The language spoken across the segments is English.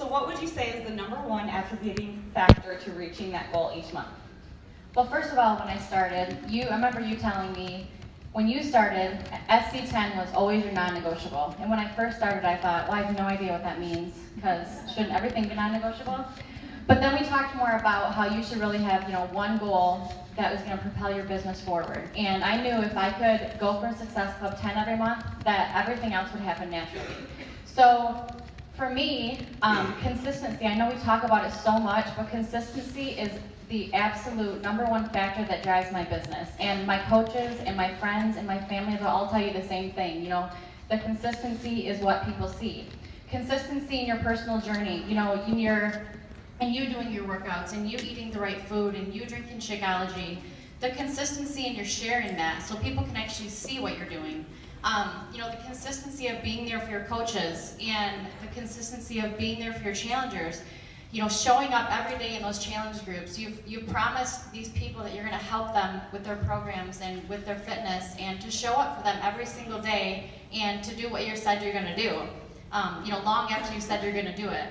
what would you say is the number one attributing factor to reaching that goal each month? Well, first of all, when I started, I remember you telling me, when you started, SC10 was always your non-negotiable. And when I first started, I thought, well, I have no idea what that means, because shouldn't everything be non-negotiable? But then we talked more about how you should really have, one goal that was going to propel your business forward. And I knew if I could go for Success Club 10 every month, that everything else would happen naturally. So for me, consistency, I know we talk about it so much, but consistency is the absolute number one factor that drives my business. And my coaches and my friends and my family will all tell you the same thing. The consistency is what people see. Consistency in your personal journey, and you doing your workouts, and you eating the right food, and you drinking Shakeology. The consistency in your sharing that, so people can actually see what you're doing. The consistency of being there for your coaches, and the consistency of being there for your challengers. Showing up every day in those challenge groups. You've promised these people that you're going to help them with their programs and with their fitness, and to show up for them every single day and to do what you said you're going to do. Long after you said you're going to do it.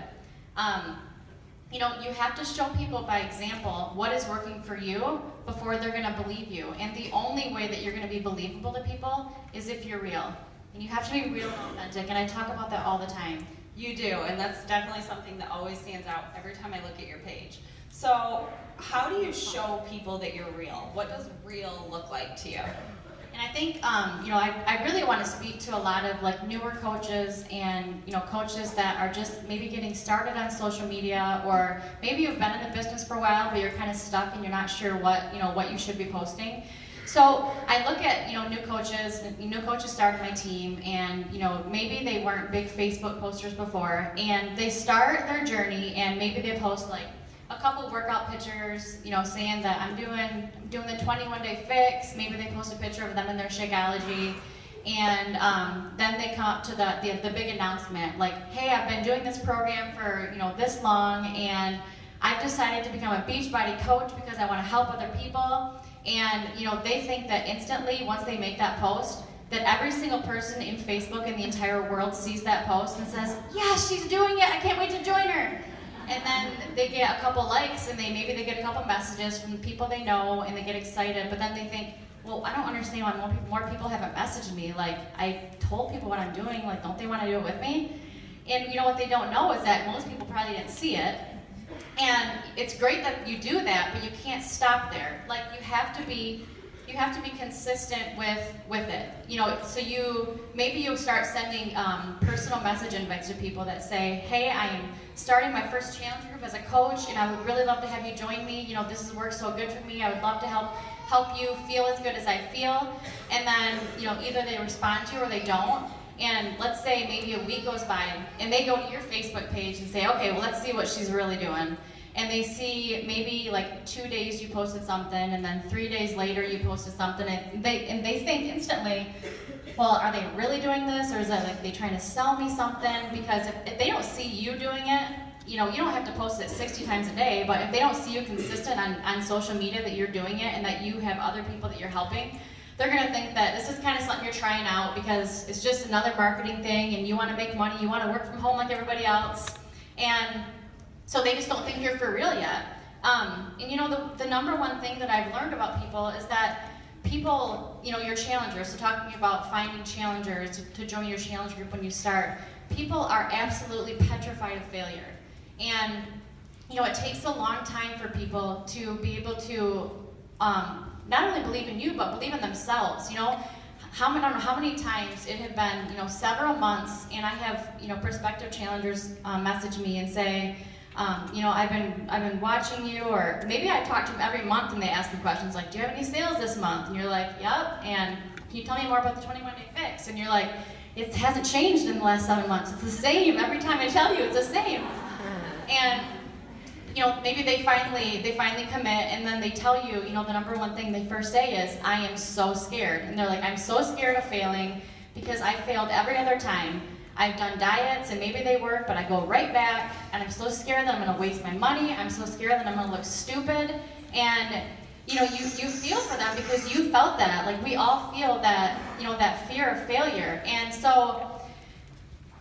You have to show people by example what is working for you before they're going to believe you. And the only way that you're going to be believable to people is if you're real. And you have to be real and authentic, and I talk about that all the time. You do, and that's definitely something that always stands out every time I look at your page. So how do you show people that you're real? What does real look like to you? And I think, I really want to speak to a lot of newer coaches and, coaches that are just maybe getting started on social media, or maybe you've been in the business for a while, but you're kind of stuck and you're not sure what you should be posting. So I look at, new coaches started my team, and, maybe they weren't big Facebook posters before, and they start their journey, and maybe they post a couple workout pictures, saying that I'm doing the 21-day fix. Maybe they post a picture of them in their Shakeology, and then they come up to the big announcement, like, hey, I've been doing this program for this long, and I've decided to become a Beachbody coach because I want to help other people. And they think that instantly, once they make that post, that every single person in Facebook in the entire world sees that post and says, yeah, she's doing it, I can't wait to join her. And then they get a couple likes, and maybe they get a couple messages from people they know, and they get excited, but then they think, well, I don't understand why more people haven't messaged me. I told people what I'm doing, don't they want to do it with me? And what they don't know is that most people probably didn't see it. And it's great that you do that, but you can't stop there. You have to be consistent with it. So maybe you start sending personal message invites to people that say, hey, I am starting my first challenge group as a coach, and I would really love to have you join me. This has worked so good for me. I would love to help you feel as good as I feel. And then, either they respond to you or they don't. And let's say maybe a week goes by, and they go to your Facebook page and say, okay, well, let's see what she's really doing. And they see maybe 2 days you posted something, and then 3 days later you posted something, and they think instantly, well, are they really doing this, or is that they trying to sell me something? Because if they don't see you doing it, you don't have to post it 60 times a day, but if they don't see you consistent on social media that you're doing it and that you have other people that you're helping, they're going to think that this is kind of something you're trying out because it's just another marketing thing, and you want to make money, you want to work from home like everybody else, and so they just don't think you're for real yet. And the number one thing that I've learned about people is that people, your challengers, so talking about finding challengers to join your challenge group when you start, people are absolutely petrified of failure. And, it takes a long time for people to be able to not only believe in you, but believe in themselves. I don't know how many times it had been, several months, and I have, prospective challengers message me and say, I've been watching you, or maybe I talk to them every month and they ask me questions like, do you have any sales this month? And you're like, yep, and can you tell me more about the 21-day fix? And you're like, it hasn't changed in the last 7 months. It's the same. Every time I tell you, it's the same. And, maybe they finally commit, and then they tell you, the number one thing they first say is, I am so scared. And they're like, I'm so scared of failing because I failed every other time. I've done diets, and maybe they work, but I go right back, and I'm so scared that I'm going to waste my money. I'm so scared that I'm going to look stupid. And, you feel for them because you felt that. We all feel that, that fear of failure. And so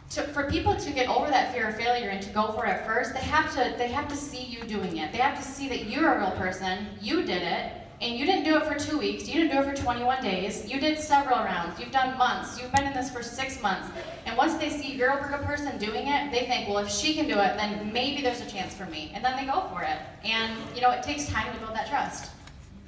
for people to get over that fear of failure and to go for it first, they have to see you doing it. They have to see that you're a real person, you did it, and you didn't do it for 2 weeks, you didn't do it for 21 days, you did several rounds, you've done months, you've been in this for 6 months. And once they see you're a real person doing it, they think, well, if she can do it, then maybe there's a chance for me. And then they go for it. And it takes time to build that trust.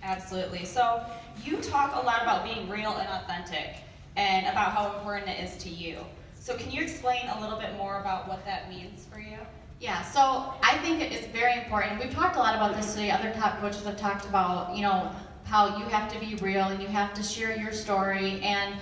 Absolutely. So you talk a lot about being real and authentic and about how important it is to you. So can you explain a little bit more about what that means for you? Yeah, so I think it's very important. We've talked a lot about this today. Other top coaches have talked about, how you have to be real and you have to share your story. And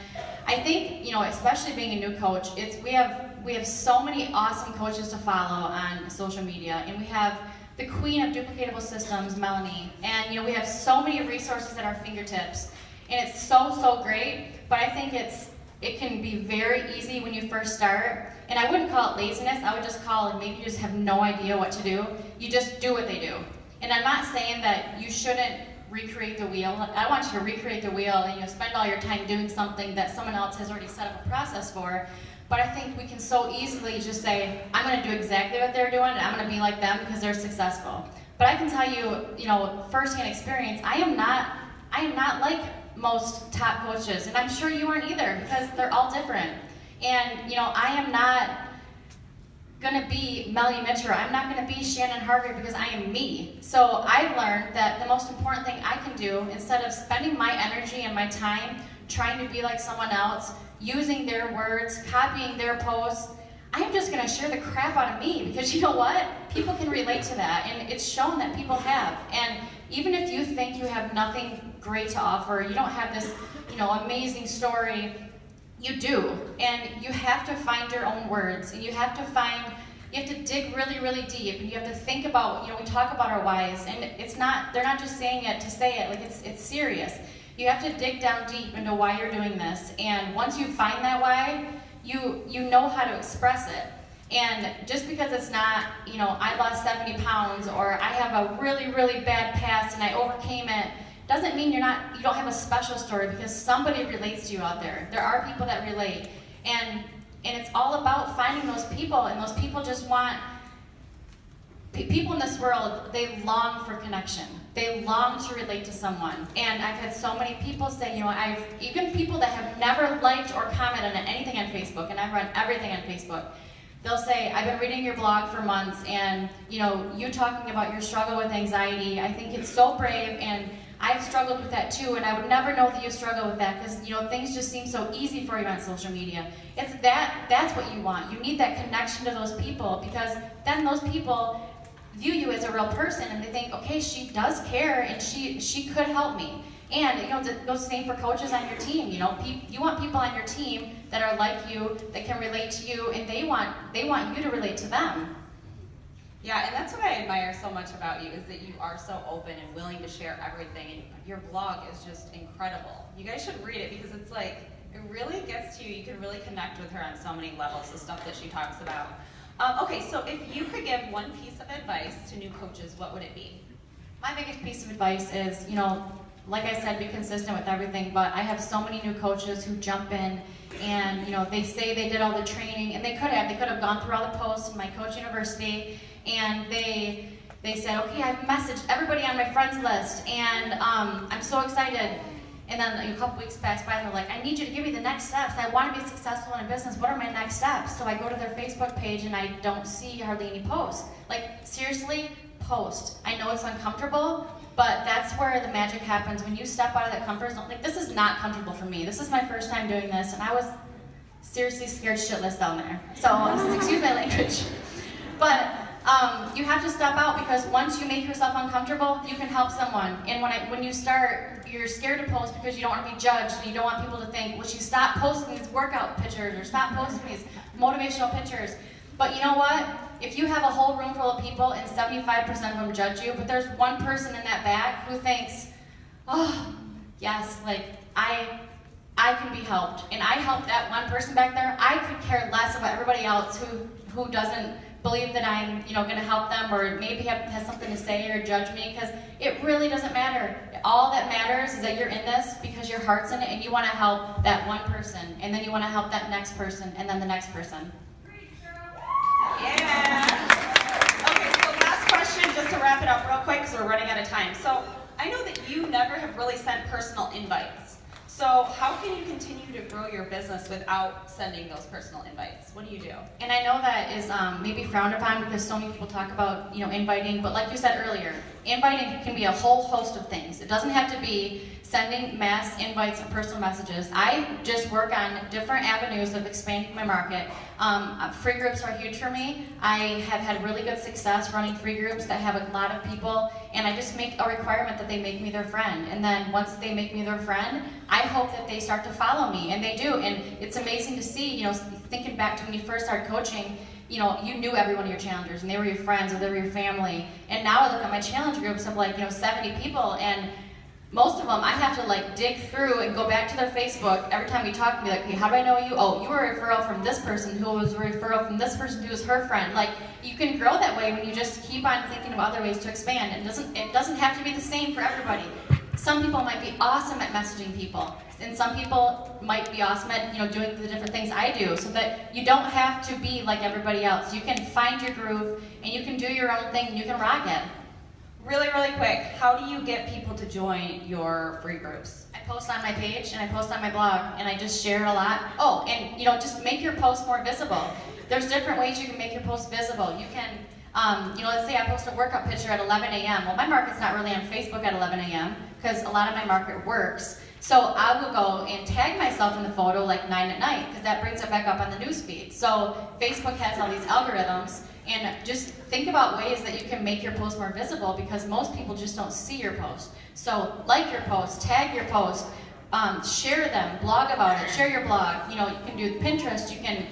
I think, especially being a new coach, we have so many awesome coaches to follow on social media, and we have the queen of duplicatable systems, Melanie, and we have so many resources at our fingertips, and it's so great. But I think it can be very easy when you first start. And I wouldn't call it laziness, I would just call it maybe you just have no idea what to do. You just do what they do. And I'm not saying that you shouldn't recreate the wheel. I want you to recreate the wheel and spend all your time doing something that someone else has already set up a process for. But I think we can so easily just say, I'm going to do exactly what they're doing and I'm going to be like them because they're successful. But I can tell you, firsthand experience, I am not like most top coaches, and I'm sure you aren't either because they're all different. And I am not gonna be Melanie Mitro. I'm not gonna be Shannon Harvey because I am me. So I've learned that the most important thing I can do, instead of spending my energy and my time trying to be like someone else, using their words, copying their posts, I'm just gonna share the crap out of me because you know what? People can relate to that, and it's shown that people have. And even if you think you have nothing great to offer, you don't have this, amazing story, you do. And you have to find your own words, and you have to dig really, really deep, and you have to think about, we talk about our whys, and they're not just saying it to say it, like it's serious. You have to dig down deep into why you're doing this, and once you find that why, you know how to express it. And just because it's not, I lost 70 pounds or I have a really, really bad past and I overcame it, doesn't mean you don't have a special story, because somebody relates to you out there. There are people that relate. And it's all about finding those people, and those people just want, people in this world, they long for connection. They long to relate to someone. And I've had so many people say, even people that have never liked or commented on anything on Facebook, and I run everything on Facebook, they'll say, I've been reading your blog for months, and you talking about your struggle with anxiety, I think it's so brave, and I've struggled with that too, and I would never know that you struggle with that because things just seem so easy for you on social media. It's that's what you want. You need that connection to those people, because then those people view you as a real person, and they think, okay, she does care, and she could help me. And it goes the same for coaches on your team. You want people on your team that are like you, that can relate to you, and they want you to relate to them. Yeah, and that's what I admire so much about you, is that you are so open and willing to share everything, and your blog is just incredible. You guys should read it, because it's like, it really gets to you. You can really connect with her on so many levels, the stuff that she talks about. Okay, so if you could give one piece of advice to new coaches, what would it be? My biggest piece of advice is, like I said, be consistent with everything, but I have so many new coaches who jump in and, they say they did all the training, and they could have gone through all the posts in my coach university, and they said, okay, I've messaged everybody on my friends list, and I'm so excited. And then a couple weeks pass by, and they're like, I need you to give me the next steps. I want to be successful in a business. What are my next steps? So I go to their Facebook page, and I don't see hardly any posts. Like, seriously, post. I know it's uncomfortable, but that's where the magic happens. When you step out of that comfort zone, like, this is not comfortable for me. This is my first time doing this, and I was seriously scared shitless down there. So, excuse my language. But you have to step out, because once you make yourself uncomfortable, you can help someone. And when you start, you're scared to post because you don't want to be judged, and you don't want people to think, well, you stop posting these workout pictures, or stop posting these motivational pictures. But you know what? If you have a whole room full of people and 75% of them judge you, but there's one person in that back who thinks, oh, yes, like, I can be helped. And I help that one person back there. I could care less about everybody else who doesn't believe that I'm, going to help them, or maybe has something to say or judge me, because it really doesn't matter. All that matters is that you're in this because your heart's in it, and you want to help that one person, and then you want to help that next person, and then the next person. Yeah. Okay, so last question, just to wrap it up real quick, because we're running out of time. So I know that you never have really sent personal invites. So how can you continue to grow your business without sending those personal invites? What do you do? And I know that is maybe frowned upon because so many people talk about, inviting, but like you said earlier, inviting can be a whole host of things. It doesn't have to be sending mass invites and personal messages. I just work on different avenues of expanding my market. Free groups are huge for me. I have had really good success running free groups that have a lot of people, and I just make a requirement that they make me their friend. And then once they make me their friend, I hope that they start to follow me, and they do. And it's amazing to see, thinking back to when you first started coaching, you knew every one of your challengers, and they were your friends, or they were your family. And now I look at my challenge groups of 70 people, and most of them, I have to dig through and go back to their Facebook every time we talk and be like, okay, how do I know you? Oh, you were a referral from this person who was a referral from this person who was her friend. You can grow that way when you just keep on thinking of other ways to expand. It doesn't have to be the same for everybody. Some people might be awesome at messaging people, and some people might be awesome at doing the different things I do, so that you don't have to be like everybody else. You can find your groove, and you can do your own thing, and you can rock it. Really, really quick, how do you get people to join your free groups? I post on my page and I post on my blog, and I just share it a lot. Oh, and just make your post more visible. There's different ways you can make your post visible. You can, let's say I post a workout picture at 11 a.m. Well, my market's not really on Facebook at 11 a.m. because a lot of my market works. So I will go and tag myself in the photo 9 at night, because that brings it back up on the news feed. So Facebook has all these algorithms, and just think about ways that you can make your post more visible, because most people just don't see your post. So like your post, tag your post, share them, blog about it, share your blog. You can do Pinterest, you can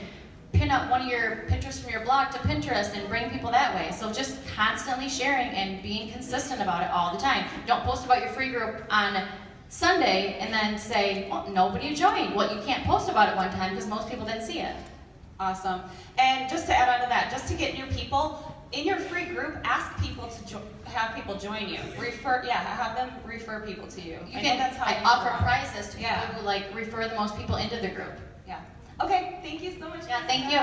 pin up one of your pictures from your blog to Pinterest and bring people that way. So just constantly sharing and being consistent about it all the time. Don't post about your free group on Sunday and then say, well, nobody joined. Well, you can't post about it one time because most people didn't see it. Awesome. And just to add on to that, just to get new people, in your free group, ask people to have people join you. Have them refer people to you. I offer prizes to people who refer the most people into the group. Yeah. Okay, thank you so much. Yeah, thank you.